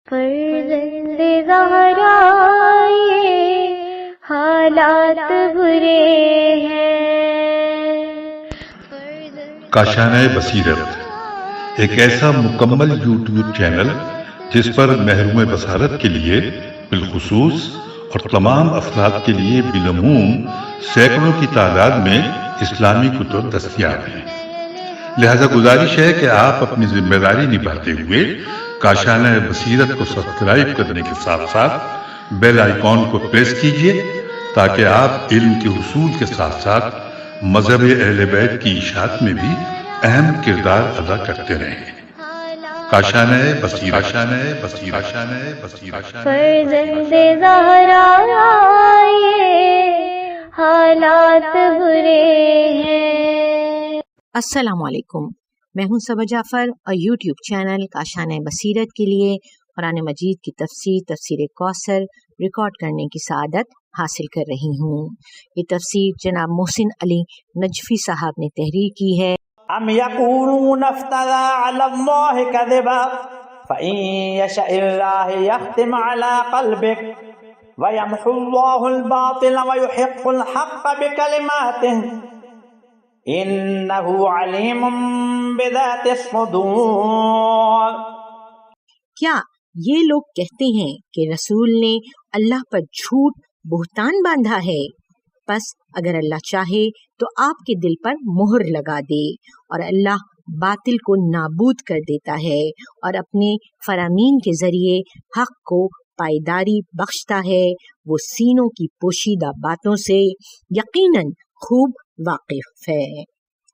فرزند زہرا یہ حالات برے ہیں۔ کاشانہ بصیرت ایک ایسا مکمل یوٹیوب چینل جس پر محروم بصارت کے لیے بالخصوص اور تمام افراد کے لیے بالعموم سینکڑوں کی تعداد میں اسلامی کتب دستیاب ہیں۔ لہذا گزارش ہے کہ آپ اپنی ذمہ داری نبھاتے ہوئے کاشانہ بصیرت کو سبسکرائب کرنے کے ساتھ ساتھ بیل آئیکن کو پریس کیجیے تاکہ آپ علم کے حصول کے ساتھ ساتھ مذہب اہل بیت کی اشاعت میں بھی اہم کردار ادا کرتے رہیں۔ کاشانہ بصیرت۔ فرزند زہرا یہ حالات برے ہیں۔ السلام علیکم، میں ہوں صبا جعفر اور یوٹیوب چینل کاشانہ بصیرت کے لیے قرآن مجید کی تفسیر کوثر ریکارڈ کرنے کی سعادت حاصل کر رہی ہوں۔ یہ تفسیر جناب محسن علی نجفی صاحب نے تحریر کی ہے۔ ام یقولون افترى على الله كذبا فإن يشاء الله يختم على قلبك ويمحو الله الباطل ويحق الحق بكلماته إنه عليم بذات الصدور۔ کیا یہ لوگ کہتے ہیں کہ رسول نے اللہ پر جھوٹ بہتان باندھا ہے؟ پس اگر اللہ چاہے تو آپ کے دل پر مہر لگا دے، اور اللہ باطل کو نابود کر دیتا ہے اور اپنے فرامین کے ذریعے حق کو پائیداری بخشتا ہے۔ وہ سینوں کی پوشیدہ باتوں سے یقیناً خوب واقف ہے۔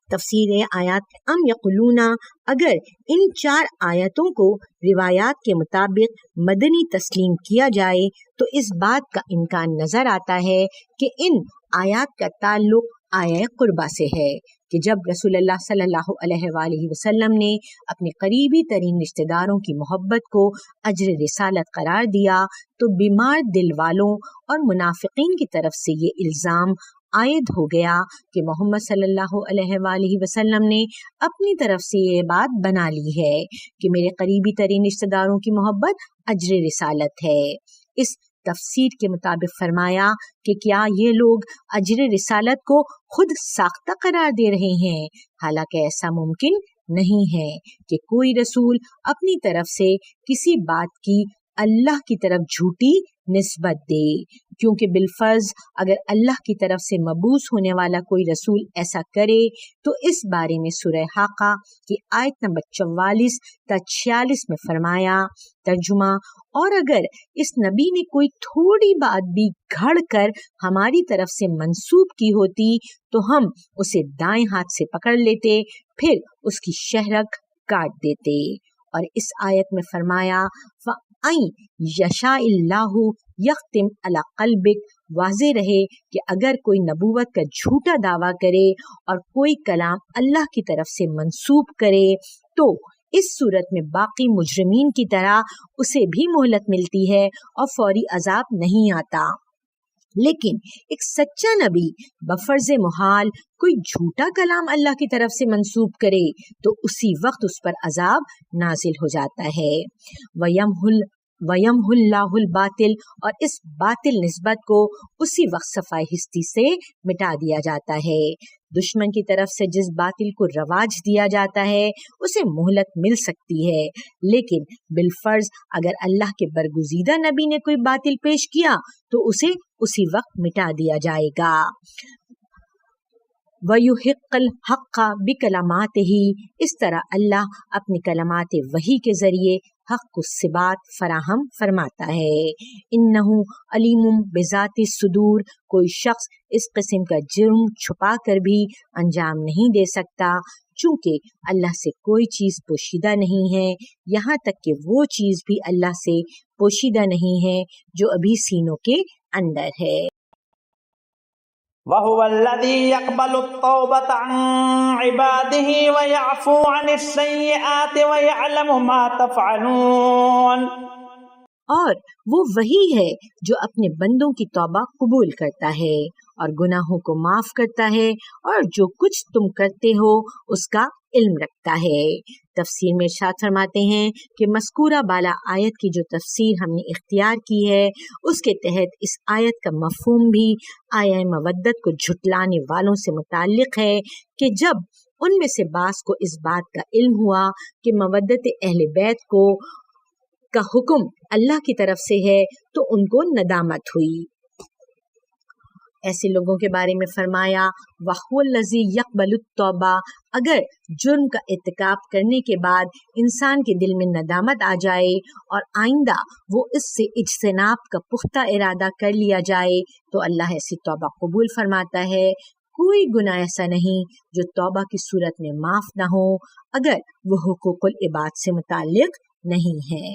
تفسیر آیات۔ ام یقولون، اگر ان 4 آیتوں کو روایات کے مطابق مدنی تسلیم کیا جائے تو اس بات کا امکان نظر آتا ہے کہ ان آیات کا تعلق آیہ قربہ سے ہے کہ جب رسول اللہ صلی اللہ علیہ وآلہ وسلم نے اپنے قریبی ترین رشتہ داروں کی محبت کو اجر رسالت قرار دیا تو بیمار دل والوں اور منافقین کی طرف سے یہ الزام عائد ہو گیا کہ محمد صلی اللہ علیہ وآلہ وسلم نے اپنی طرف سے یہ بات بنا لی ہے کہ میرے قریبی ترین رشتہ داروں کی محبت اجر رسالت ہے۔ اس تفسیر کے مطابق فرمایا کہ کیا یہ لوگ اجر رسالت کو خود ساختہ قرار دے رہے ہیں؟ حالانکہ ایسا ممکن نہیں ہے کہ کوئی رسول اپنی طرف سے کسی بات کی اللہ کی طرف جھوٹی نسبت دے، کیونکہ بالفرض اگر اللہ کی طرف سے مبعوث ہونے والا کوئی رسول ایسا کرے تو اس بارے میں سورہ حاقہ کی آیت نمبر 44 تا 46 میں فرمایا۔ ترجمہ، اور اگر اس نبی نے کوئی تھوڑی بات بھی گھڑ کر ہماری طرف سے منسوب کی ہوتی تو ہم اسے دائیں ہاتھ سے پکڑ لیتے، پھر اس کی شہرک کاٹ دیتے۔ اور اس آیت میں فرمایا فَإِن یشاء اللہ یختم علی قلبک، واضح رہے کہ اگر کوئی نبوت کا جھوٹا دعویٰ کرے اور کوئی کلام اللہ کی طرف سے منسوب کرے تو اس صورت میں باقی مجرمین کی طرح اسے بھی مہلت ملتی ہے اور فوری عذاب نہیں آتا۔ لیکن ایک سچا نبی بفرض محال کوئی جھوٹا کلام اللہ کی طرف سے منسوب کرے تو اسی وقت اس پر عذاب نازل ہو جاتا ہے۔ وَيَمْحُ اللَّهُ الْبَاطِلَ، اور اس باطل نسبت کو اسی وقت صفائے ہستی سے مٹا دیا جاتا ہے۔ دشمن کی طرف سے جس باطل کو رواج دیا جاتا ہے اسے مہلت مل سکتی ہے، لیکن بالفرض اگر اللہ کے برگزیدہ نبی نے کوئی باطل پیش کیا تو اسے اسی وقت مٹا دیا جائے گا۔ وَيُحِقُّ الْحَقَّ بِكَلِمَاتِهِ، اس طرح اللہ اپنی کلمات وحی کے ذریعے حق کو ثبات فراہم فرماتا ہے۔ اِنَّهُ عَلِيمٌ بِذَاتِ الصُّدُورِ، کوئی شخص اس قسم کا جرم چھپا کر بھی انجام نہیں دے سکتا، چونکہ اللہ سے کوئی چیز پوشیدہ نہیں ہے، یہاں تک کہ وہ چیز بھی اللہ سے پوشیدہ نہیں ہے جو ابھی سینوں کے اندر ہے۔ وَهُوَ الَّذِي يَقْبَلُ التَّوْبَةَ عَنْ عِبَادِهِ وَيَعْفُو عَنِ السَّيِّئَاتِ وَيَعْلَمُ مَا تَفْعَلُونَ، اور وہ وہی ہے جو اپنے بندوں کی توبہ قبول کرتا ہے اور گناہوں کو معاف کرتا ہے، اور جو کچھ تم کرتے ہو اس کا علم رکھتا ہے۔ تفسیر میں ارشاد فرماتے ہیں کہ مذکورہ بالا آیت کی جو تفسیر ہم نے اختیار کی ہے اس کے تحت اس آیت کا مفہوم بھی آیا مودت کو جھٹلانے والوں سے متعلق ہے کہ جب ان میں سے بعض کو اس بات کا علم ہوا کہ مودت اہل بیت کو کا حکم اللہ کی طرف سے ہے تو ان کو ندامت ہوئی۔ ایسے لوگوں کے بارے میں فرمایا وَهُوَ الَّذِي يَقْبَلُ التَّوْبَةَ، اگر جرم کا ارتکاب کرنے کے بعد انسان کے دل میں ندامت آ جائے اور آئندہ وہ اس سے اجتناب کا پختہ ارادہ کر لیا جائے تو اللہ ایسی توبہ قبول فرماتا ہے۔ کوئی گناہ ایسا نہیں جو توبہ کی صورت میں معاف نہ ہو اگر وہ حقوق العباد سے متعلق نہیں ہے۔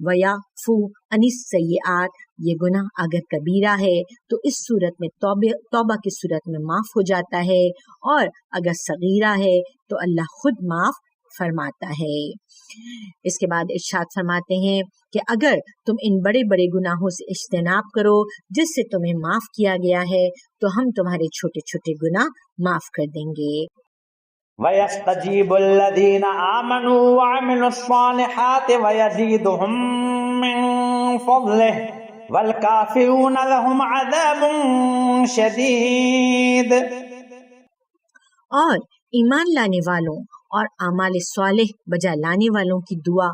وَيَعْفُو عَنِ السَّيِّئَاتِ، یہ گناہ اگر کبیرہ ہے تو اس صورت میں توبہ کی صورت میں معاف ہو جاتا ہے، اور اگر صغیرہ ہے تو اللہ خود معاف فرماتا ہے۔ اس کے بعد ارشاد فرماتے ہیں کہ اگر تم ان بڑے بڑے گناہوں سے اجتناب کرو جس سے تمہیں معاف کیا گیا ہے تو ہم تمہارے چھوٹے چھوٹے گناہ معاف کر دیں گے۔ وَيَسْتَجِيبُ الَّذِينَ آمَنُوا وَعَمِلُوا الصَّالِحَاتِ وَيَزِيدُهُم مِّن فَضْلِهِ وَالْكَافِرُونَ لَهُمْ عَذَابٌ شَدِيدٌ۔ اور ایمان لانے والوں اور اعمال صالح بجا لانے والوں کی دعا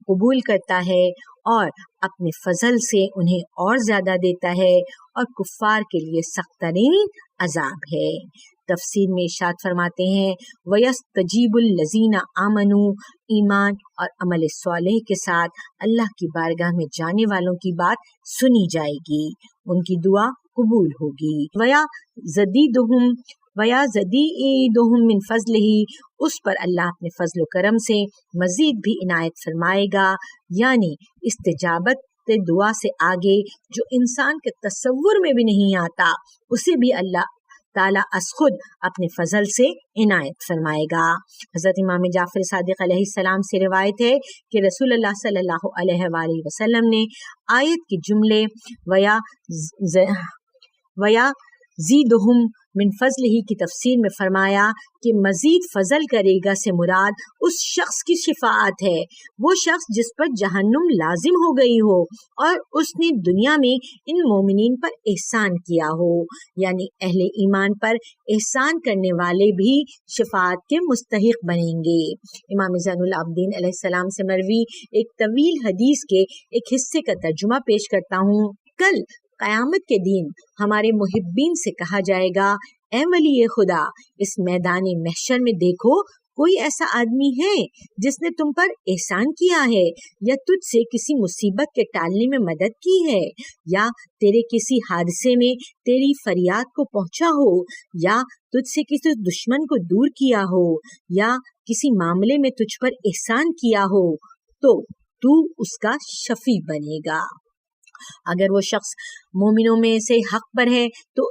قبول کرتا ہے اور اپنے فضل سے انہیں اور زیادہ دیتا ہے، اور کفار کے لیے سخت ترین عذاب ہے۔ تفسیر میں ارشاد فرماتے ہیں وَيَسْتَجِيبُ الَّذِينَ آمَنُوا، ایمان اور عمل صالح کے ساتھ اللہ کی بارگاہ میں جانے والوں کی بات سنی جائے گی، ان کی دعا قبول ہوگی۔ وَيَزِيدُهُم مِّن فَضْلِهِ، اس پر اللہ اپنے فضل و کرم سے مزید بھی عنایت فرمائے گا، یعنی استجابت دعا سے آگے جو انسان کے تصور میں بھی نہیں آتا اسے بھی اللہ تعالیٰ از خود اپنے فضل سے عنایت فرمائے گا۔ حضرت امام جعفر صادق علیہ السلام سے روایت ہے کہ رسول اللہ صلی اللہ علیہ وآلہ وسلم نے آیت کے جملے وَيَزِيدُهُم من فضلہ کی تفسیر میں فرمایا کہ مزید فضل کرے گا سے مراد اس شخص کی شفاعت ہے، وہ شخص جس پر جہنم لازم ہو گئی ہو اور اس نے دنیا میں ان مومنین پر احسان کیا ہو، یعنی اہل ایمان پر احسان کرنے والے بھی شفاعت کے مستحق بنیں گے۔ امام زین العابدین علیہ السلام سے مروی ایک طویل حدیث کے ایک حصے کا ترجمہ پیش کرتا ہوں۔ کل قیامت کے دن ہمارے محبین سے کہا جائے گا اے ولی خدا، اس میدان محشر میں دیکھو کوئی ایسا آدمی ہے جس نے تم پر احسان کیا ہے یا تجھ سے کسی مصیبت کے ٹالنے میں مدد کی ہے، یا تیرے کسی حادثے میں تیری فریاد کو پہنچا ہو، یا تجھ سے کسی دشمن کو دور کیا ہو، یا کسی معاملے میں تجھ پر احسان کیا ہو تو اس کا شفیع بنے گا۔ اگر وہ شخص مومنوں میں سے حق پر ہے تو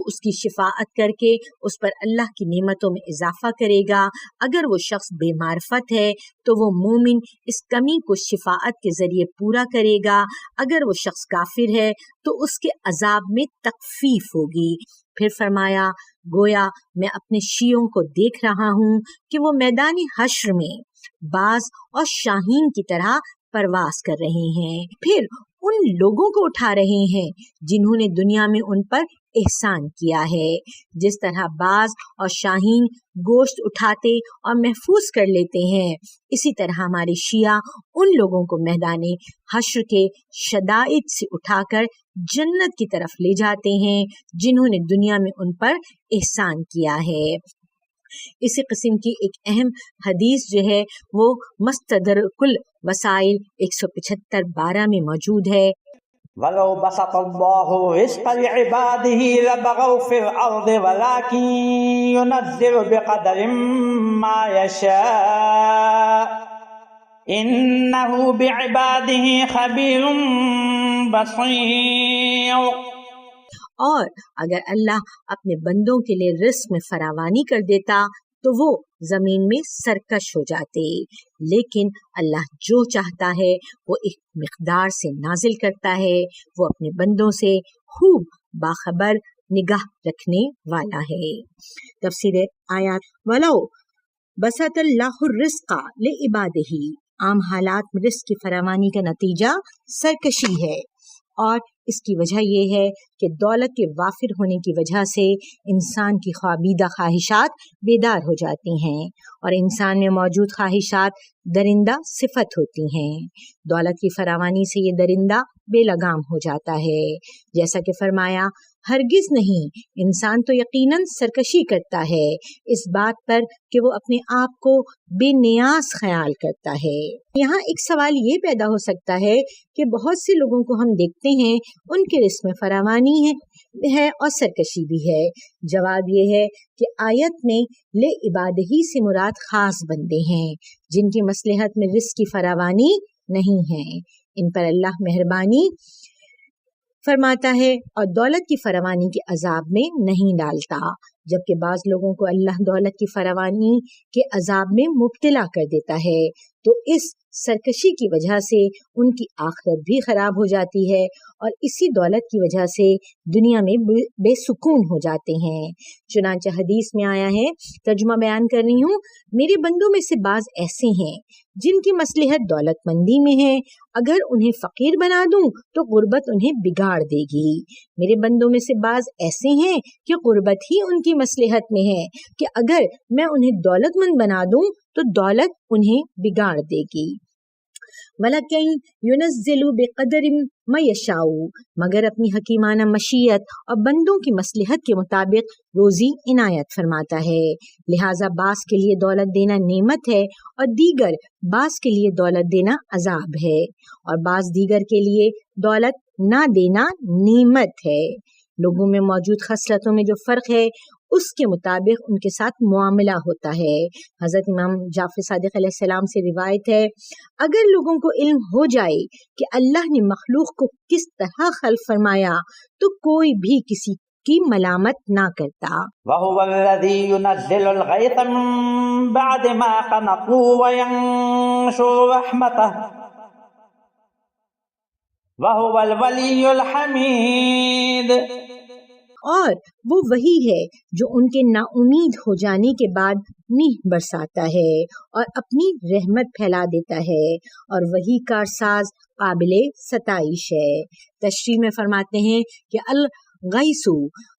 اس کی شفاعت کر کے اس پر اللہ کی نعمتوں میں اضافہ کرے گا۔ اگر وہ شخص بے معرفت ہے تو وہ مومن اس کمی کو شفاعت کے ذریعے پورا کرے گا۔ اگر وہ شخص کافر ہے تو اس کے عذاب میں تخفیف ہوگی۔ پھر فرمایا گویا میں اپنے شیعوں کو دیکھ رہا ہوں کہ وہ میدان حشر میں باز اور شاہین کی طرح پرواز کر رہے ہیں، پھر ان لوگوں کو اٹھا رہے ہیں جنہوں نے دنیا میں ان پر احسان کیا ہے۔ جس طرح باز اور شاہین گوشت اٹھاتے اور محفوظ کر لیتے ہیں، اسی طرح ہمارے شیعہ ان لوگوں کو میدان حشر کے شدائد سے اٹھا کر جنت کی طرف لے جاتے ہیں جنہوں نے دنیا میں ان پر احسان کیا ہے۔ اسی قسم کی ایک اہم حدیث جو ہے وہ مستدرک الوسائل 175-12 میں موجود ہے۔ وَلَوْ بَسَطَ اللَّهُ الرِّزْقَ لِعِبَادِهِ لَبَغَوْا فِي الْأَرْضِ وَلَكِنْ يُنَزِّلُ بِقَدَرٍ مَّا يَشَاءُ إِنَّهُ بِعِبَادِهِ خَبِيرٌ بَصِيرٌ۔ اور اگر اللہ اپنے بندوں کے لیے رزق میں فراوانی کر دیتا تو وہ زمین میں سرکش ہو جاتے، لیکن اللہ جو چاہتا ہے وہ ایک مقدار سے نازل کرتا ہے، وہ اپنے بندوں سے خوب باخبر نگاہ رکھنے والا ہے۔ تفسیر آیات ولو بسط اللہ الرزق لعبادہ، عام حالات میں رزق کی فراوانی کا نتیجہ سرکشی ہے، اور اس کی وجہ یہ ہے کہ دولت کے وافر ہونے کی وجہ سے انسان کی خوابیدہ خواہشات بیدار ہو جاتی ہیں، اور انسان میں موجود خواہشات درندہ صفت ہوتی ہیں۔ دولت کی فراوانی سے یہ درندہ بے لگام ہو جاتا ہے، جیسا کہ فرمایا ہرگز نہیں، انسان تو یقیناً سرکشی کرتا ہے اس بات پر کہ وہ اپنے آپ کو بے نیاز خیال کرتا ہے۔ یہاں ایک سوال یہ پیدا ہو سکتا ہے کہ بہت سے لوگوں کو ہم دیکھتے ہیں ان کے رزق میں فراوانی ہے اور سرکشی بھی ہے۔ جواب یہ ہے کہ آیت میں لے عبادہی سے مراد خاص بندے ہیں جن کی مصلحت میں رزق کی فراوانی نہیں ہے، ان پر اللہ مہربانی فرماتا ہے اور دولت کی فراوانی کے عذاب میں نہیں ڈالتا، جبکہ بعض لوگوں کو اللہ دولت کی فراوانی کے عذاب میں مبتلا کر دیتا ہے، تو اس سرکشی کی وجہ سے ان کی آخرت بھی خراب ہو جاتی ہے اور اسی دولت کی وجہ سے دنیا میں بے سکون ہو جاتے ہیں۔ چنانچہ حدیث میں آیا ہے، ترجمہ بیان کر رہی ہوں، میرے بندوں میں سے بعض ایسے ہیں جن کی مصلحت دولت مندی میں ہے، اگر انہیں فقیر بنا دوں تو غربت انہیں بگاڑ دے گی۔ میرے بندوں میں سے بعض ایسے ہیں کہ غربت ہی ان کی مصلحت میں ہے کہ اگر میں انہیں دولت مند بنا دوں تو دولت انہیں بگاڑ دے گی۔ وَلَكِنْ يُنَزِّلُ بِقَدْرٍ مَا يَشَاءُ، مگر اپنی حکیمانہ مشیت اور بندوں کی مصلحت کے مطابق روزی عنایت فرماتا ہے۔ لہٰذا بعض کے لیے دولت دینا نعمت ہے اور دیگر بعض کے لیے دولت دینا عذاب ہے، اور بعض دیگر کے لیے دولت نہ دینا نعمت ہے۔ لوگوں میں موجود خصلتوں میں جو فرق ہے اس کے مطابق ان کے ساتھ معاملہ ہوتا ہے۔ حضرت امام جعفر صادق علیہ السلام سے روایت ہے، اگر لوگوں کو علم ہو جائے کہ اللہ نے مخلوق کو کس طرح خلق فرمایا تو کوئی بھی کسی کی ملامت نہ کرتا۔ وَهُوَ الَّذِي يُنَزِّلُ الْغَيْثَ مِن بَعْدِ مَا قَنَطُوا وَيَنشُرُ رَحْمَتَهُ وَهُوَ الْوَلِيُّ الْحَمِيدُ، اور وہ وہی ہے جو ان کے نا امید ہو جانے کے بعد میہ برساتا ہے اور اپنی رحمت پھیلا دیتا ہے، اور وہی کارساز قابل ستائش ہے۔ تشریح میں فرماتے ہیں کہ الغیث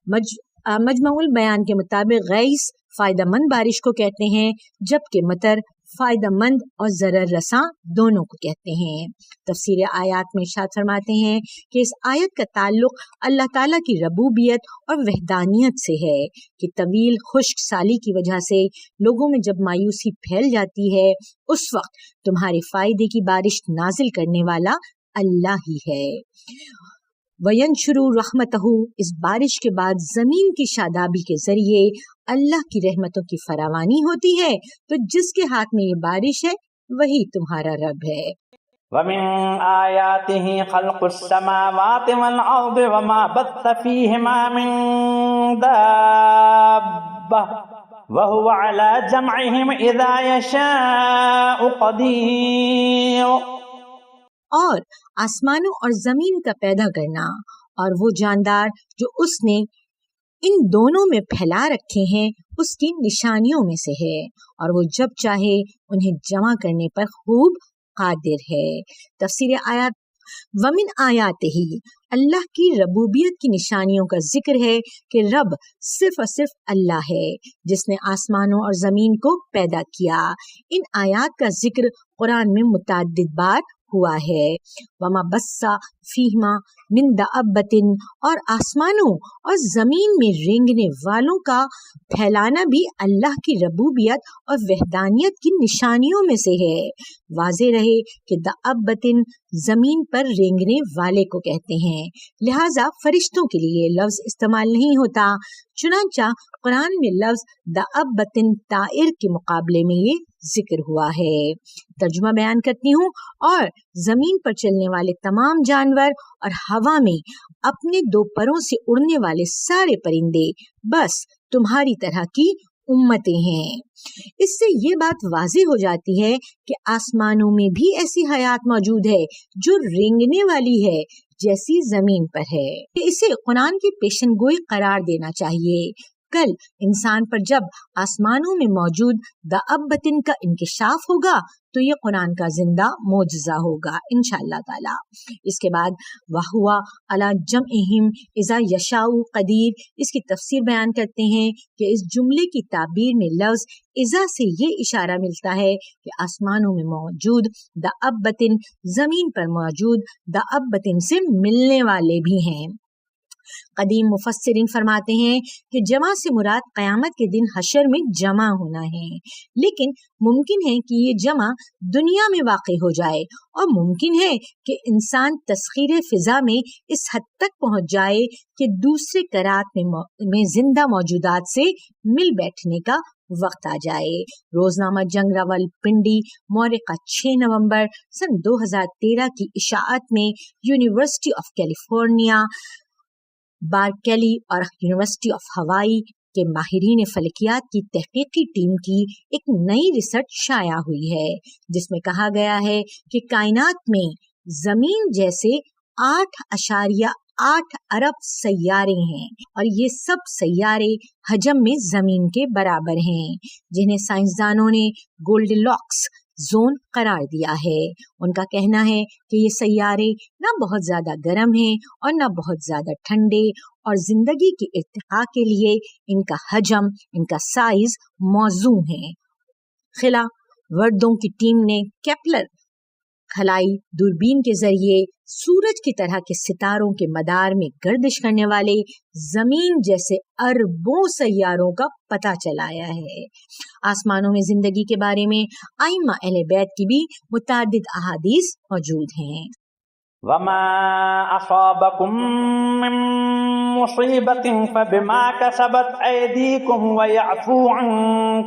مجمع البیان کے مطابق غیث فائدہ مند بارش کو کہتے ہیں، جبکہ مطر فائدہ مند اور ضرر رساں دونوں کو کہتے ہیں۔ تفسیر آیات میں ارشاد فرماتے ہیں کہ اس آیت کا تعلق اللہ تعالیٰ کی ربوبیت اور وحدانیت سے ہے کہ طویل خشک سالی کی وجہ سے لوگوں میں جب مایوسی پھیل جاتی ہے اس وقت تمہارے فائدے کی بارش نازل کرنے والا اللہ ہی ہے۔ وَيَنشُرُ رَحْمَتَهُ، اس بارش کے بعد زمین کی شادابی کے ذریعے اللہ کی رحمتوں کی فراوانی ہوتی ہے، تو جس کے ہاتھ میں یہ بارش ہے وہی تمہارا رب ہے۔ وَمِنْ آيَاتِهِ خَلْقُ السَّمَاوَاتِ وَالْأَرْضِ وَمَا بَثَّ فِيهِمَا مِنْ دَابَّةٍ وَهُوَ عَلَى جَمْعِهِمْ إِذَا يَشَاءُ قَدِيرٌ، اور آسمانوں اور زمین کا پیدا کرنا اور وہ جاندار جو اس نے ان دونوں میں پھیلا رکھے ہیں اس کی نشانیوں میں سے ہے، اور وہ جب چاہے انہیں جمع کرنے پر خوب قادر ہے۔ تفسیر آیات ومن آیاتہ، اللہ کی ربوبیت کی نشانیوں کا ذکر ہے کہ رب صرف اور صرف اللہ ہے جس نے آسمانوں اور زمین کو پیدا کیا۔ ان آیات کا ذکر قرآن میں متعدد بار ہوا ہے۔ وما بث فیہما من دابۃ، اور آسمانوں اور زمین میں رینگنے والوں کا پھیلانا بھی اللہ کی ربوبیت اور وحدانیت کی نشانیوں میں سے ہے۔ واضح رہے کہ دابۃ زمین پر رینگنے والے کو کہتے ہیں، لہذا فرشتوں کے لیے لفظ استعمال نہیں ہوتا، چنانچہ قرآن میں لفظ دابۃ طائر کے مقابلے میں یہ ذکر ہوا ہے۔ ترجمہ بیان کرتی ہوں، اور زمین پر چلنے والے تمام جانور اور ہوا میں اپنے دو پروں سے اڑنے والے سارے پرندے بس تمہاری طرح کی امتیں ہیں۔ اس سے یہ بات واضح ہو جاتی ہے کہ آسمانوں میں بھی ایسی حیات موجود ہے جو رینگنے والی ہے جیسی زمین پر ہے۔ اسے قرآن کی پیشن گوئی قرار دینا چاہیے کل انسان پر جب آسمانوں میں موجود دابتن کا انکشاف ہوگا تو یہ قرآن کا زندہ معجزہ ہوگا انشاءاللہ تعالی۔ اس کے بعد وَهُوَ عَلَى جَمْعِهِمْ اِذَا يَشَاءُ قَدِيرٌ، اس کی تفسیر بیان کرتے ہیں کہ اس جملے کی تعبیر میں لفظ اذا سے یہ اشارہ ملتا ہے کہ آسمانوں میں موجود دابتن، زمین پر موجود دابتن سے ملنے والے بھی ہیں۔ قدیم مفسرین فرماتے ہیں کہ جمع سے مراد قیامت کے دن حشر میں جمع ہونا ہے، لیکن ممکن ہے کہ یہ جمع دنیا میں واقع ہو جائے، اور ممکن ہے کہ انسان تسخیر فضا میں اس حد تک پہنچ جائے کہ دوسرے کرات میں زندہ موجودات سے مل بیٹھنے کا وقت آ جائے۔ روزنامہ جنگ راول پنڈی مورخہ 6 نومبر سن 2013 کی اشاعت میں یونیورسٹی آف کیلیفورنیا، بارکلی اور یونیورسٹی آف ہوائی کے ماہرین فلکیات کی تحقیقی ٹیم کی ایک نئی ریسرچ شائع ہوئی ہے، جس میں کہا گیا ہے کہ کائنات میں زمین جیسے 8.8 ارب سیارے ہیں، اور یہ سب سیارے حجم میں زمین کے برابر ہیں، جنہیں سائنسدانوں نے گولڈ لاکس زون قرار دیا ہے۔ ان کا کہنا ہے کہ یہ سیارے نہ بہت زیادہ گرم ہیں اور نہ بہت زیادہ ٹھنڈے، اور زندگی کی ارتقاء کے لیے ان کا حجم، ان کا سائز موزوں ہے۔ خلا وردوں کی ٹیم نے کیپلر خلائی دوربین کے ذریعے سورج کی طرح کے ستاروں کے مدار میں گردش کرنے والے زمین جیسے اربوں سیاروں کا پتہ چلایا ہے۔ آسمانوں میں زندگی کے بارے میں ائمہ اہل بیت کی بھی متعدد احادیث موجود ہیں۔ وما أصابكم من مصيبة فبما كسبت أيديكم ويعفو عن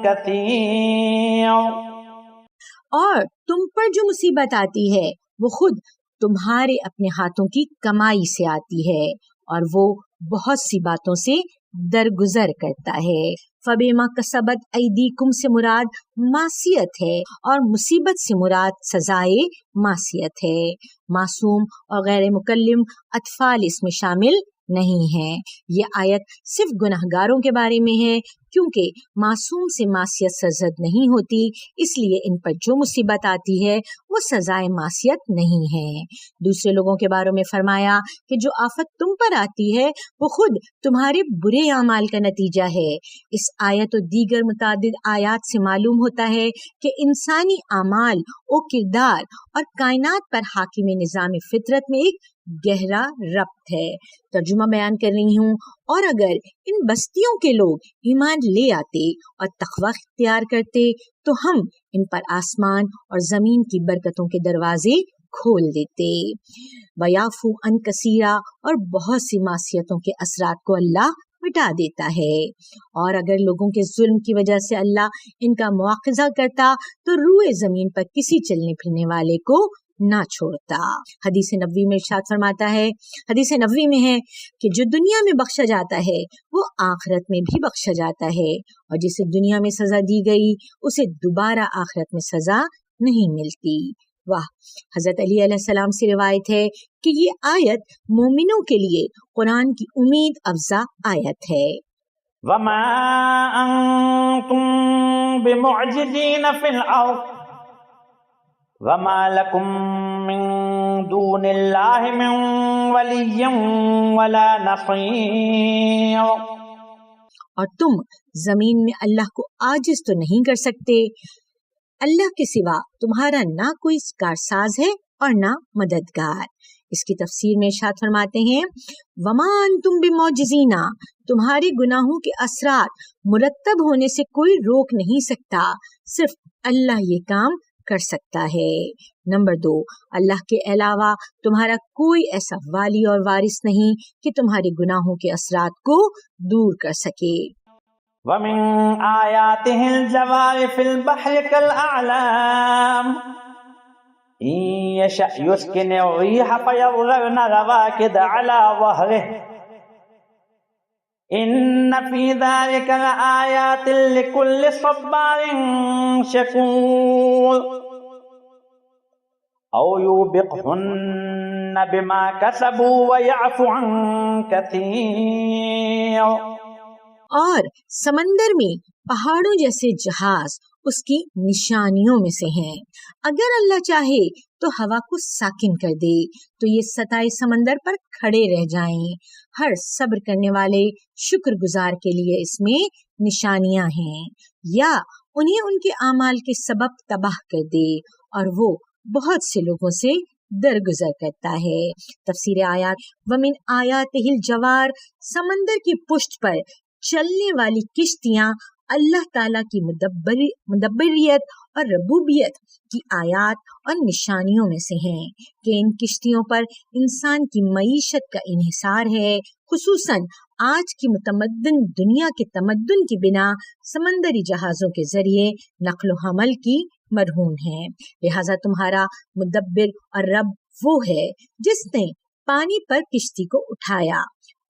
كثير، اور تم پر جو مصیبت آتی ہے وہ خود تمہارے اپنے ہاتھوں کی کمائی سے آتی ہے، اور وہ بہت سی باتوں سے درگزر کرتا ہے۔ فبما کسبت ایدیکم سے مراد معصیت ہے، اور مصیبت سے مراد سزائے معصیت ہے۔ معصوم اور غیر مکلم اطفال اس میں شامل نہیں ہیں۔ یہ آیت صرف گناہگاروں کے بارے میں ہے، کیونکہ معصوم سے معصیت سرزد نہیں ہوتی، اس لیے ان پر جو مصیبت آتی ہے وہ سزائے معصیت نہیں ہے۔ دوسرے لوگوں کے بارے میں فرمایا کہ جو آفت تم پر آتی ہے وہ خود تمہارے برے اعمال کا نتیجہ ہے۔ اس آیت و دیگر متعدد آیات سے معلوم ہوتا ہے کہ انسانی اعمال و کردار اور کائنات پر حاکم نظام فطرت میں ایک گہرا ربط ہے۔ ترجمہ بیان کر رہی ہوں، اور اگر ان بستیوں کے لوگ ایمان لے آتے اور تقوی اختیار کرتے تو ہم ان پر آسمان اور زمین کی برکتوں کے دروازے کھول دیتے۔ ویعفو عن کثیرا، اور بہت سی معصیتوں کے اثرات کو اللہ مٹا دیتا ہے۔ اور اگر لوگوں کے ظلم کی وجہ سے اللہ ان کا مواخذہ کرتا تو روئے زمین پر کسی چلنے پھرنے والے کو نہ چھوڑتا۔ حدیث نبوی میں ارشاد فرماتا ہے، حدیث نبوی میں ہے کہ جو دنیا میں بخشا جاتا ہے وہ آخرت میں بھی بخشا جاتا ہے، اور جسے دنیا میں سزا دی گئی اسے دوبارہ آخرت میں سزا نہیں ملتی۔ واہ! حضرت علی علیہ السلام سے روایت ہے کہ یہ آیت مومنوں کے لیے قرآن کی امید افزا آیت ہے۔ وما أنتم بمعجزين في الأرض وما لكم من دون الله من ولي ولا نصير، اور تم زمین میں اللہ کو عاجز تو نہیں کر سکتے، اللہ کے سوا تمہارا نہ کوئی کارساز ہے اور نہ مددگار۔ اس کی تفسیر میں ارشاد فرماتے ہیں، وما انتم بمعجزین، تمہارے گناہوں کے اثرات مرتب ہونے سے کوئی روک نہیں سکتا، صرف اللہ یہ کام کر سکتا ہے۔ نمبر 2، اللہ کے علاوہ تمہارا کوئی ایسا والی اور وارث نہیں کہ تمہارے گناہوں کے اثرات کو دور کر سکے۔ ومن آیاته الجوار في البحر كالأعلام إن يشأ يسكن الريح فيظللن رواكد على ظهره إن في ذلك لآيات لكل صبار شكور أو يوبقهن بما كسبوا ويعفو عن كثير۔ اور سمندر میں پہاڑوں جیسے جہاز اس کی نشانیوں میں سے ہیں۔ اگر اللہ چاہے تو ہوا کو ساکن کر دے تو یہ سطح سمندر پر کھڑے رہ جائیں۔ ہر صبر کرنے والے شکر گزار کے لیے اس میں نشانیاں ہیں، یا انہیں ان کے اعمال کے سبب تباہ کر دے اور وہ بہت سے لوگوں سے درگزر کرتا ہے۔ تفسیر آیات: ومن آیاتہ الجوار، سمندر کی پشت پر چلنے والی کشتیاں اللہ تعالیٰ کی مدبریت اور ربوبیت کی آیات اور نشانیوں میں سے ہیں کہ ان کشتیوں پر انسان کی معیشت کا انحصار ہے، خصوصاً آج کی متمدن دنیا کے تمدن کی بنا سمندری جہازوں کے ذریعے نقل و حمل کی مرہون ہے۔ لہذا تمہارا مدبر اور رب وہ ہے جس نے پانی پر کشتی کو اٹھایا،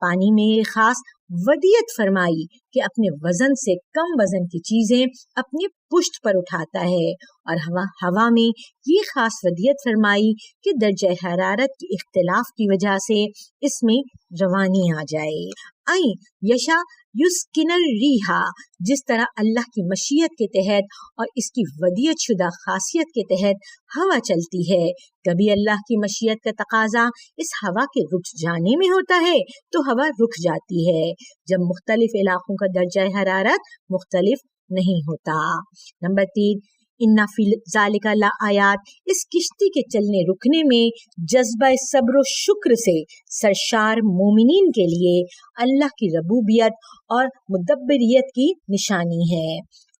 پانی میں یہ خاص ودیت فرمائی کہ اپنے وزن سے کم وزن کی چیزیں اپنی پشت پر اٹھاتا ہے، اور ہوا میں یہ خاص ودیت فرمائی کہ درجہ حرارت کی اختلاف کی وجہ سے اس میں روانی آ جائے۔ این یشا یسکن الریحا، جس طرح اللہ کی مشیت کے تحت اور اس کی ودیت شدہ خاصیت کے تحت ہوا چلتی ہے، کبھی اللہ کی مشیت کا تقاضا اس ہوا کے رک جانے میں ہوتا ہے تو ہوا رک جاتی ہے، جب مختلف علاقوں کا درجہ حرارت مختلف نہیں ہوتا۔ نمبر 3، ان فی ذالک لآیات، اس کشتی کے چلنے رکنے میں جذبہ صبر و شکر سے سرشار مومنین کے لیے اللہ کی ربوبیت اور مدبریت کی نشانی ہے۔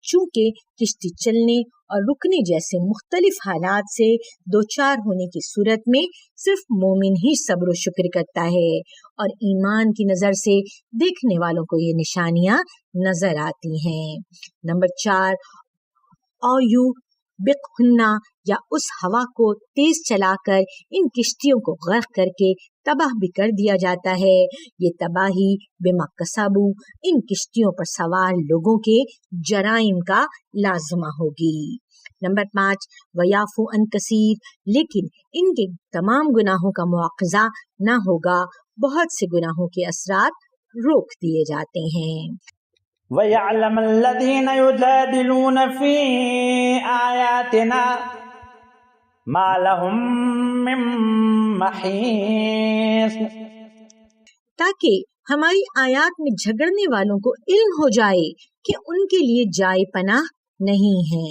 چونکہ کشتی چلنے اور رکنے جیسے مختلف حالات سے دوچار ہونے کی صورت میں صرف مومن ہی صبر و شکر کرتا ہے، اور ایمان کی نظر سے دیکھنے والوں کو یہ نشانیاں نظر آتی ہیں۔ نمبر 4، او یو بقہنا، یا اس ہوا کو تیز چلا کر ان کشتیوں کو غرق کر کے تباہ بھی کر دیا جاتا ہے۔ یہ تباہی بما کسبوا، ان کشتیوں پر سوار لوگوں کے جرائم کا لازمہ ہوگی۔ نمبر 5، ویعفو عن کثیر، لیکن ان کے تمام گناہوں کا مواخذہ نہ ہوگا، بہت سے گناہوں کے اثرات روک دیے جاتے ہیں۔ وَيَعْلَمَ الَّذِينَ يُجَادِلُونَ فِي آيَاتِنَا مَا لَهُم مِّن مَّحِيصٍ، تاکہ ہماری آیات میں جھگڑنے والوں کو علم ہو جائے کہ ان کے لیے جائے پناہ نہیں ہے۔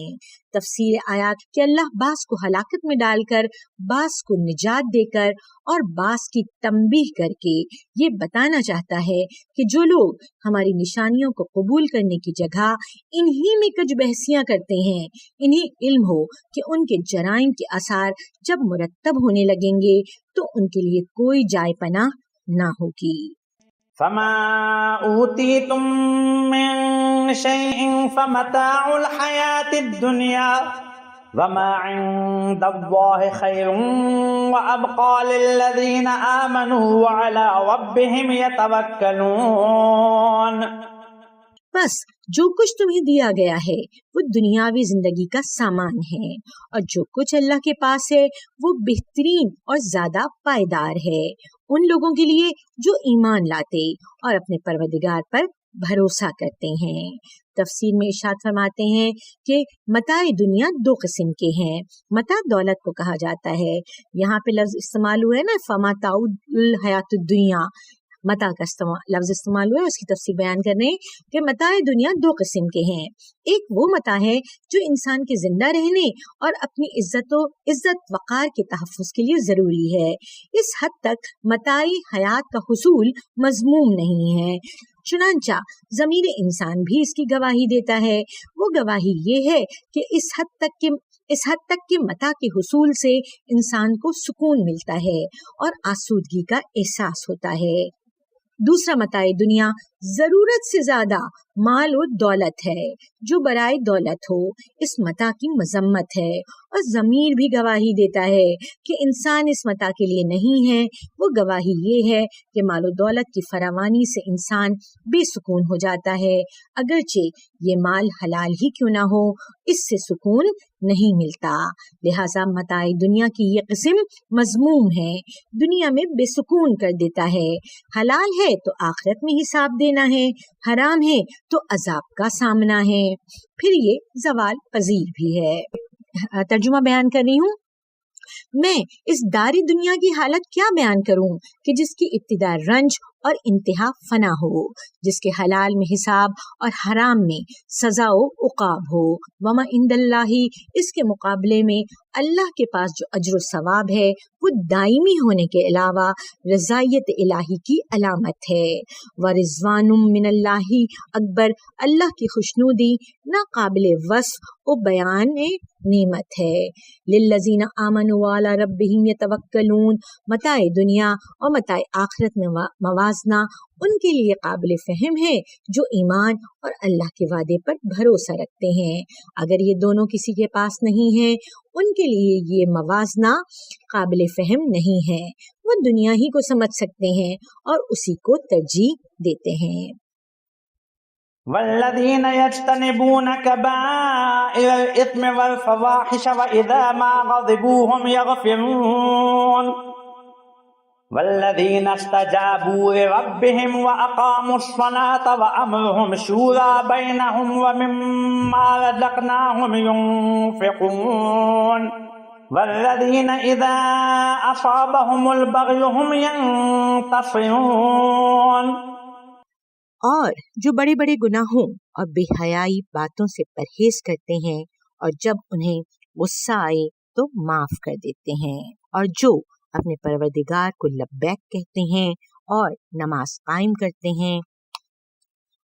تفسیر آیات کہ اللہ بعض کو ہلاکت میں ڈال کر، بعض کو نجات دے کر اور بعض کی تنبیہ کر کے یہ بتانا چاہتا ہے کہ جو لوگ ہماری نشانیوں کو قبول کرنے کی جگہ انہی میں کج بحثیاں کرتے ہیں، انہیں علم ہو کہ ان کے جرائم کے آثار جب مرتب ہونے لگیں گے تو ان کے لیے کوئی جائے پناہ نہ ہوگی۔ فما اوتیتم من شیء فمتاع الحیاة الدنیا وما عند اللہ خیر وابقى للذین آمنوا وعلى ربهم يتوکلون۔ بس جو کچھ تمہیں دیا گیا ہے وہ دنیاوی زندگی کا سامان ہے، اور جو کچھ اللہ کے پاس ہے وہ بہترین اور زیادہ پائیدار ہے ان لوگوں کے لیے جو ایمان لاتے اور اپنے پروردگار پر بھروسہ کرتے ہیں۔ تفسیر میں ارشاد فرماتے ہیں کہ متاع دنیا دو قسم کے ہیں۔ متاع دولت کو کہا جاتا ہے، یہاں پہ لفظ استعمال ہوا ہے نا، فمتاع الحیات الدنیا، متاع کا لفظ استعمال ہوا ہے، اس کی تفسیر بیان کر رہے ہیں کہ متاع دنیا دو قسم کے ہیں۔ ایک وہ متاع ہے جو انسان کے زندہ رہنے اور اپنی عزت وقار کے تحفظ کے لیے ضروری ہے۔ اس حد تک متاع حیات کا حصول مذموم نہیں ہے، چنانچہ ضمیر انسان بھی اس کی گواہی دیتا ہے۔ وہ گواہی یہ ہے کہ اس حد تک کہ متاع کے حصول سے انسان کو سکون ملتا ہے اور آسودگی کا احساس ہوتا ہے۔ دوسرا متاع دنیا ضرورت سے زیادہ مال و دولت ہے جو برائے دولت ہو، اس متاع کی مذمت ہے، اور ضمیر بھی گواہی دیتا ہے کہ انسان اس متاع کے لیے نہیں ہے۔ وہ گواہی یہ ہے کہ مال و دولت کی فراوانی سے انسان بے سکون ہو جاتا ہے، اگرچہ یہ مال حلال ہی کیوں نہ ہو، اس سے سکون نہیں ملتا۔ لہٰذا متاع دنیا کی یہ قسم مذموم ہے، دنیا میں بے سکون کر دیتا ہے۔ حلال ہے تو آخرت میں حساب دینا ہے، حرام ہے تو عذاب کا سامنا ہے، پھر یہ زوال پذیر بھی ہے۔ ترجمہ بیان کر رہی ہوں۔ میں اس داری دنیا کی حالت کیا بیان کروں کہ جس کی ابتدا رنج اور انتہا فنا ہو، جس کے حلال میں حساب اور حرام میں سزا و عقاب ہو۔ وما عند اللہ، اس کے مقابلے میں اللہ کے پاس جو اجر و ثواب ہے وہ دائمی ہونے کے علاوہ رضائیت الہی کی علامت ہے۔ ورضوان من اللہ اکبر، اللہ کی خوشنودی ناقابل وصف و بیان نعمت ہے۔ للذین آمنوا وعلی ربہم یتوکلون، متاع دنیا اور متاع آخرت میں موازنہ ان کے لیے قابل فہم ہے جو ایمان اور اللہ کے وعدے پر بھروسہ رکھتے ہیں۔ اگر یہ دونوں کسی کے پاس نہیں ہیں، ان کے لیے یہ موازنہ قابل فہم نہیں ہے، وہ دنیا ہی کو سمجھ سکتے ہیں اور اسی کو ترجیح دیتے ہیں۔ والذین یجتنبون کبائر الاثم والفواحش واذا ما غضبوا هم یغفرون والذین استجابوا لربهم واقاموا الصلاة وامرهم شورى بینهم ومما رزقناهم ينفقون والذین اذا اصابهم البغی هم ينتصرون۔ اور جو بڑے بڑے گناہوں اور بے حیائی باتوں سے پرہیز کرتے ہیں، اور جب انہیں غصہ آئے تو معاف کر دیتے ہیں، اور جو اپنے پروردگار کو لبیک کہتے ہیں اور نماز قائم کرتے ہیں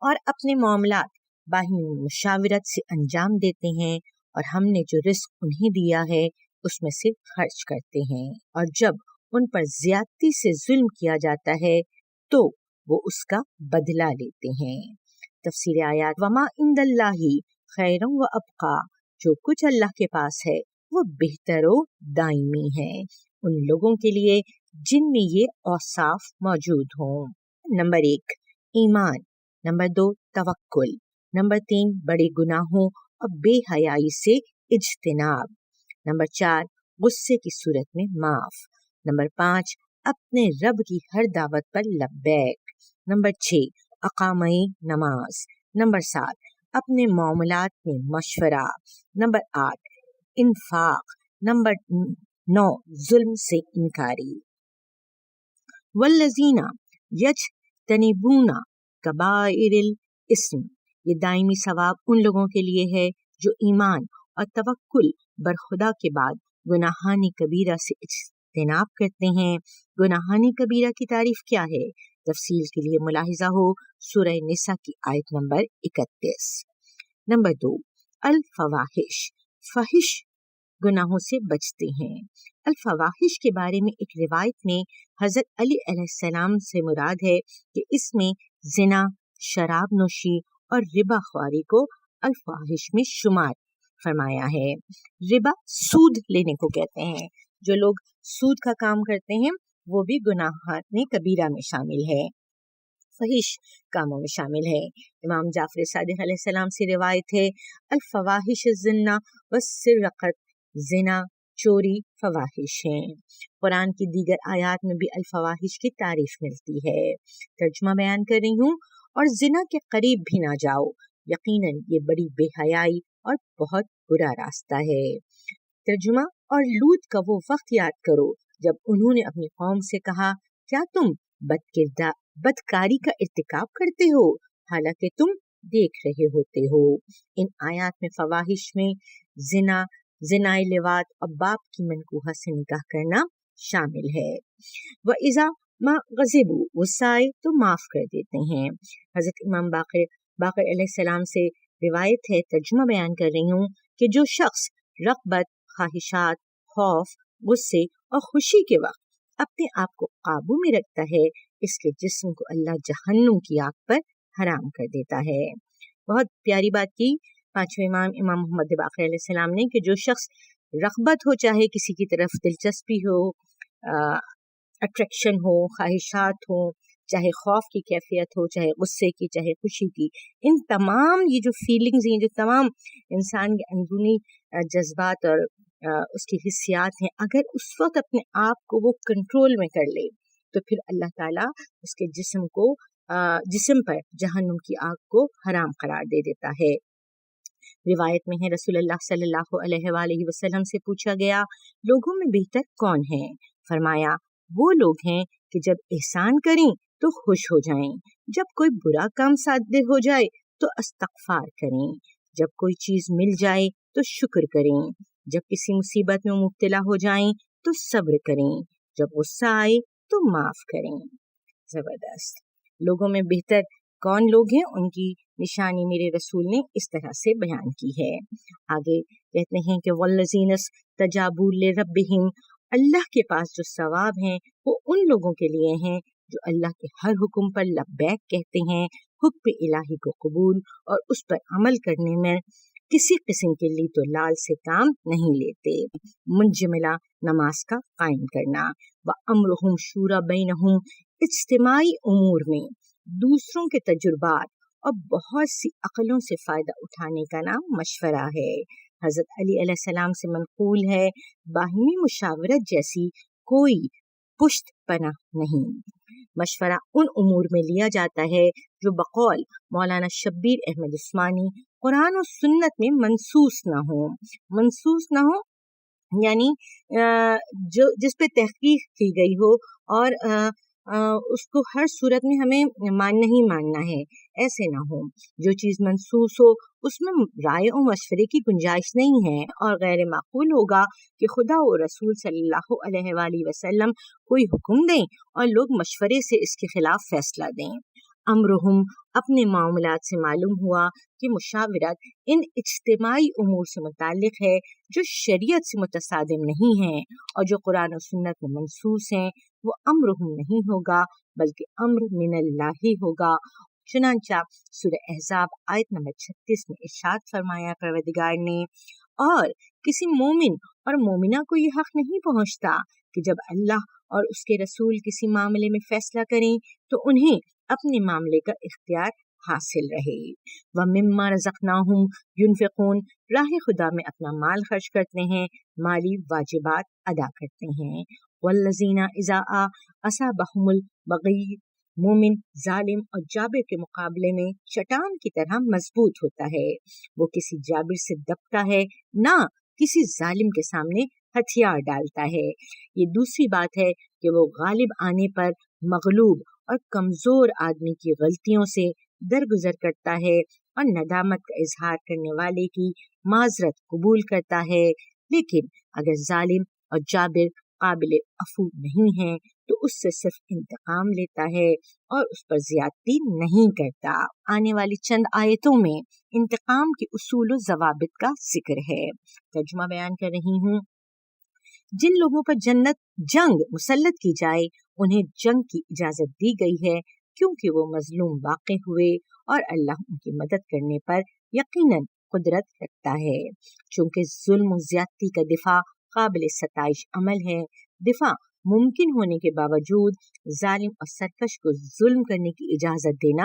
اور اپنے معاملات باہمی مشاورت سے انجام دیتے ہیں، اور ہم نے جو رزق انہیں دیا ہے اس میں سے خرچ کرتے ہیں، اور جب ان پر زیادتی سے ظلم کیا جاتا ہے تو وہ اس کا بدلہ لیتے ہیں۔ تفسیر آیات۔ وما عند اللہ خیر و ابقا، جو کچھ اللہ کے پاس ہے وہ بہتر و دائمی ہے ان لوگوں کے لیے جن میں یہ اوصاف موجود ہوں۔ نمبر 1 ایمان، نمبر 2 توکل، نمبر 3 بڑے گناہوں اور بے حیائی سے اجتناب، نمبر 4 غصے کی صورت میں معاف، نمبر 5 اپنے رب کی ہر دعوت پر لبیک، نمبر 6 اقامۂ نماز، نمبر 7 اپنے معاملات میں مشورہ، نمبر 8 انفاق، نمبر 9 ظلم سے انکاری۔ والذین یجتنبون کبائر الاسم، یہ دائمی ثواب ان لوگوں کے لیے ہے جو ایمان اور توکل بر خدا کے بعد گناہان کبیرہ سے اجتناب کرتے ہیں۔ گناہان کبیرہ کی تعریف کیا ہے؟ تفصیل کے لیے ملاحظہ ہو سورہ نساء کی آیت نمبر 31۔ نمبر 2 الفواحش، فحش گناہوں سے بچتے ہیں۔ الفواحش کے بارے میں ایک روایت میں حضرت علی علیہ السلام سے مراد ہے کہ اس میں زنا، شراب نوشی اور ربا خواری کو الفواحش میں شمار فرمایا ہے۔ ربا سود لینے کو کہتے ہیں، جو لوگ سود کا کام کرتے ہیں وہ بھی گناہان کبیرہ میں شامل ہے، فحش کاموں میں شامل ہے۔ امام جعفر صادق علیہ السلام سے روایت ہے الفواحش الزنا والسرقت، زنا چوری فواحش ہیں۔ قرآن کی دیگر آیات میں بھی الفواحش کی تعریف ملتی ہے۔ ترجمہ بیان کر رہی ہوں۔ اور زنا کے قریب بھی نہ جاؤ، یقیناً یہ بڑی بے حیائی اور بہت برا راستہ ہے۔ ترجمہ اور لوط کا وہ وقت یاد کرو جب انہوں نے اپنی قوم سے کہا کیا تم بدکاری کا ارتکاب کرتے ہو حالانکہ تم دیکھ رہے ہوتے ہو۔ ان آیات میں فواحش میں زنا، زنائے لواط اور باپ کی منکوحہ سے نکاح کرنا شامل ہے۔ وَإِذَا مَا غَضِبُوا، غصہ آئے تو معاف کر دیتے ہیں۔ حضرت امام باقر علیہ السلام سے روایت ہے، ترجمہ بیان کر رہی ہوں، کہ جو شخص رغبت، خواہشات، خوف، غصے اور خوشی کے وقت اپنے آپ کو قابو میں رکھتا ہے، اس کے جسم کو اللہ جہنم کی آگ پر حرام کر دیتا ہے۔ بہت پیاری بات کی پانچویں امام محمد باقر علیہ السلام نے کہ جو شخص رغبت ہو، چاہے کسی کی طرف دلچسپی ہو، اٹریکشن ہو، خواہشات ہوں، چاہے خوف کی کیفیت ہو، چاہے غصے کی، چاہے خوشی کی، ان تمام یہ جو فیلنگز ہیں، جو تمام انسان کے اندرونی جذبات اور اس کی حسیات ہیں، اگر اس وقت اپنے آپ کو وہ کنٹرول میں کر لے تو پھر اللہ تعالیٰ اس کے جسم پر جہنم کی آگ کو حرام قرار دے دیتا ہے۔ روایت میں ہے رسول اللہ صلی اللہ علیہ وآلہ وسلم سے پوچھا گیا لوگوں میں بہتر کون ہیں؟ فرمایا وہ لوگ ہیں کہ جب احسان کریں تو خوش ہو جائیں، جب کوئی برا کام صادر ہو جائے تو استغفار کریں، جب کوئی چیز مل جائے تو شکر کریں، جب کسی مصیبت میں مبتلا ہو جائیں تو صبر کریں، جب غصہ آئے تو معاف کریں۔ زبردست۔ لوگوں میں بہتر کون لوگ ہیں، ان کی نشانی میرے رسول نے اس طرح سے بیان کی ہے۔ آگے کہتے ہیں کہ والذین استجابوا لربہم، اللہ کے پاس جو ثواب ہیں وہ ان لوگوں کے لیے ہیں جو اللہ کے ہر حکم پر لبیک کہتے ہیں، حکم الہی کو قبول اور اس پر عمل کرنے میں کسی قسم کے لیے تو لال سے کام نہیں لیتے۔ منجملہ نماز کا قائم کرنا، وَأَمْرُهُمْ شُورَى بَيْنَهُمْ، اجتماعی امور میں دوسروں کے تجربات اور بہت سی عقلوں سے فائدہ اٹھانے کا نام مشورہ ہے۔ حضرت علی علیہ السلام سے منقول ہے باہمی مشاورت جیسی کوئی پشت پناہ نہیں۔ مشورہ ان امور میں لیا جاتا ہے جو بقول مولانا شبیر احمد عثمانی قرآن و سنت میں منصوص نہ ہو یعنی جو جس پہ تحقیق کی گئی ہو اور اس کو ہر صورت میں ہمیں ماننا ہے، ایسے نہ ہو۔ جو چیز منصوص ہو اس میں رائے و مشورے کی گنجائش نہیں ہے، اور غیر معقول ہوگا کہ خدا و رسول صلی اللہ علیہ وآلہ وسلم کوئی حکم دیں اور لوگ مشورے سے اس کے خلاف فیصلہ دیں۔ امرہم، اپنے معاملات سے معلوم ہوا کہ مشاورت ان اجتماعی امور سے متعلق ہے جو شریعت سے متصادم نہیں ہیں اور جو قرآن و سنت میں منصوص ہیں، وہ امرہم نہیں ہوگا بلکہ امر من اللہ ہی ہوگا۔ چنانچہ سورہ احزاب آیت نمبر 36 میں ارشاد فرمایا پروردگار نے، اور کسی مومن اور مومنہ کو یہ حق نہیں پہنچتا کہ جب اللہ اور اس کے رسول کسی معاملے میں فیصلہ کریں تو انہیں اپنے معاملے کا اختیار حاصل رہے۔ وَمِمَّا رَزَقْنَاهُمْ يُنْفِقُونَ، راہ خدا میں اپنا مال خرچ کرتے ہیں، مالی واجبات ادا کرتے ہیں۔ وَالَّذِينَ إِذَا أَصَابَهُمُ الْبَغْيُ، مومن ظالم اور جابر کے مقابلے میں چٹان کی طرح مضبوط ہوتا ہے، وہ کسی جابر سے دبتا ہے نہ کسی ظالم کے سامنے ہتھیار ڈالتا ہے۔ یہ دوسری بات ہے کہ وہ غالب آنے پر مغلوب اور کمزور آدمی کی غلطیوں سے درگزر کرتا ہے اور ندامت کا اظہار کرنے والے کی معذرت قبول کرتا ہے، لیکن اگر ظالم اور جابر قابل عفو نہیں ہیں تو اس سے صرف انتقام لیتا ہے اور اس پر زیادتی نہیں کرتا۔ آنے والی چند آیتوں میں انتقام کے اصول و ضوابط کا ذکر ہے۔ ترجمہ بیان کر رہی ہوں۔ جن لوگوں پر جنگ مسلط کی جائے انہیں جنگ کی اجازت دی گئی ہے کیونکہ وہ مظلوم واقع ہوئے اور اللہ ان کی مدد کرنے پر یقیناً قدرت رکھتا ہے۔ چونکہ ظلم و زیادتی کا دفاع قابل ستائش عمل ہے، دفاع ممکن ہونے کے باوجود ظالم اور سرکش کو ظلم کرنے کی اجازت دینا